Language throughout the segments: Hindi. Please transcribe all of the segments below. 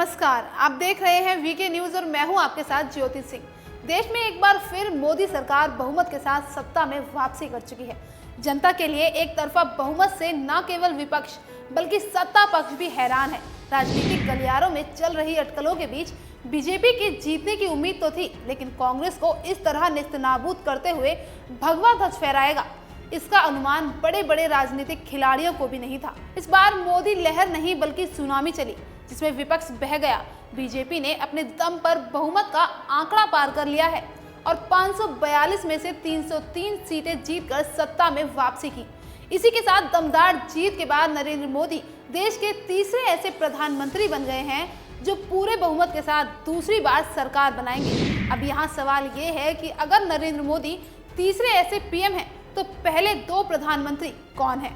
नमस्कार, आप देख रहे हैं वीके न्यूज और मैं हूं आपके साथ ज्योति सिंह। देश में एक बार फिर मोदी सरकार बहुमत के साथ सत्ता में वापसी कर चुकी है। जनता के लिए एक तरफा बहुमत से न केवल विपक्ष बल्कि सत्ता पक्ष भी हैरान है। राजनीतिक गलियारों में चल रही अटकलों के बीच बीजेपी के जीतने की उम्मीद तो थी, लेकिन कांग्रेस को इस तरह नेस्तनाबूद करते हुए भगवा ध्वज फहराएगा, इसका अनुमान बड़े बड़े राजनीतिक खिलाड़ियों को भी नहीं था। इस बार मोदी लहर नहीं बल्कि सुनामी चली, जिसमें विपक्ष बह गया। बीजेपी ने अपने दम पर बहुमत का आंकड़ा पार कर लिया है और 542 में से 303 सीटें जीतकर सत्ता में वापसी की। इसी के साथ दमदार जीत के बाद नरेंद्र मोदी देश के तीसरे ऐसे प्रधानमंत्री बन गए हैं जो पूरे बहुमत के साथ दूसरी बार सरकार बनाएंगे। अब यहाँ सवाल ये है कि अगर नरेंद्र मोदी तीसरे ऐसे पीएम हैं, तो पहले दो प्रधानमंत्री कौन हैं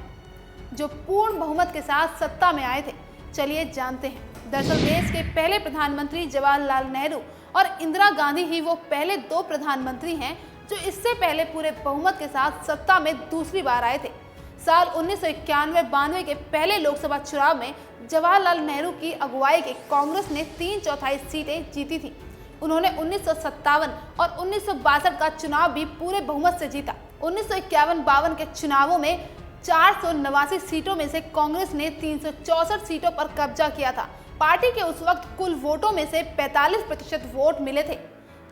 जो पूर्ण बहुमत के साथ सत्ता में आए थे? चलिए जानते हैं। दरअसल देश के पहले प्रधानमंत्री जवाहरलाल नेहरू और इंदिरा गांधी ही वो पहले दो प्रधानमंत्री हैं जो इससे पहले पूरे बहुमत के साथ सत्ता में दूसरी बार आए थे। साल 1991-92 के पहले लोकसभा चुनाव में जवाहरलाल नेहरू की अगुवाई के कांग्रेस ने 3/4 सीटें जीती थी। उन्होंने 1957 और 1962 का चुनाव भी पूरे बहुमत से जीता। 1951-52 के चुनावों में 489 सीटों में से कांग्रेस ने 364 सीटों पर कब्जा किया था। पार्टी के उस वक्त कुल वोटों में से 45% वोट मिले थे।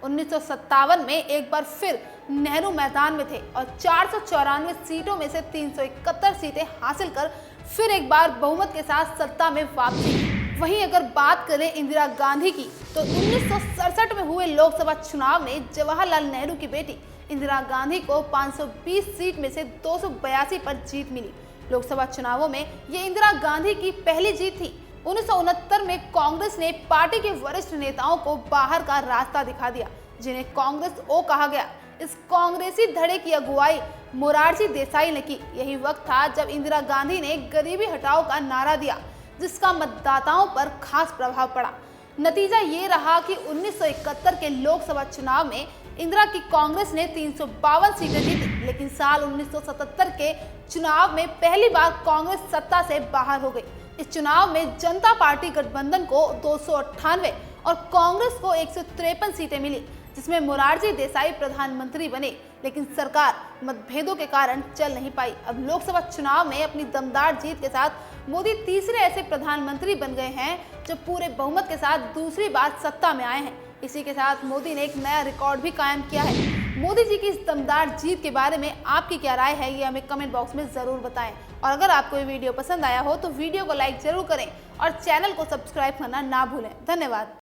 1957 में एक बार फिर नेहरू मैदान में थे और 494 सीटों में से 371 सीटें हासिल कर फिर एक बार बहुमत के साथ सत्ता में वापसी की। वहीं अगर बात करें इंदिरा गांधी की, तो 1967 में हुए लोकसभा चुनाव में जवाहरलाल नेहरू की बेटी इंदिरा गांधी को 520 सीट में से 282 पर जीत मिली। लोकसभा चुनावों में ये इंदिरा गांधी की पहली जीत थी। 1969 में कांग्रेस ने पार्टी के वरिष्ठ नेताओं को बाहर का रास्ता दिखा दिया, जिन्हें कांग्रेस ओ कहा गया। इस कांग्रेसी धड़े की अगुवाई मोरारजी देसाई ने की। यही वक्त था जब इंदिरा गांधी ने गरीबी हटाओ का नारा दिया, जिसका मतदाताओं पर खास प्रभाव पड़ा। नतीजा ये रहा कि 1971 के लोकसभा चुनाव में इंदिरा की कांग्रेस ने 352 सीटें जीती, लेकिन साल 1977 के चुनाव में पहली बार कांग्रेस सत्ता से बाहर हो गई। इस चुनाव में जनता पार्टी गठबंधन को 298 और कांग्रेस को 153 सीटें मिली, जिसमें मोरारजी देसाई प्रधानमंत्री बने, लेकिन सरकार मतभेदों के कारण चल नहीं पाई। अब लोकसभा चुनाव में अपनी दमदार जीत के साथ मोदी तीसरे ऐसे प्रधानमंत्री बन गए हैं जो पूरे बहुमत के साथ दूसरी बार सत्ता में आए हैं। इसी के साथ मोदी ने एक नया रिकॉर्ड भी कायम किया है। मोदी जी की इस दमदार जीत के बारे में आपकी क्या राय है, ये हमें कमेंट बॉक्स में जरूर बताएं। और अगर आपको ये वीडियो पसंद आया हो तो वीडियो को लाइक जरूर करें और चैनल को सब्सक्राइब करना ना भूलें। धन्यवाद।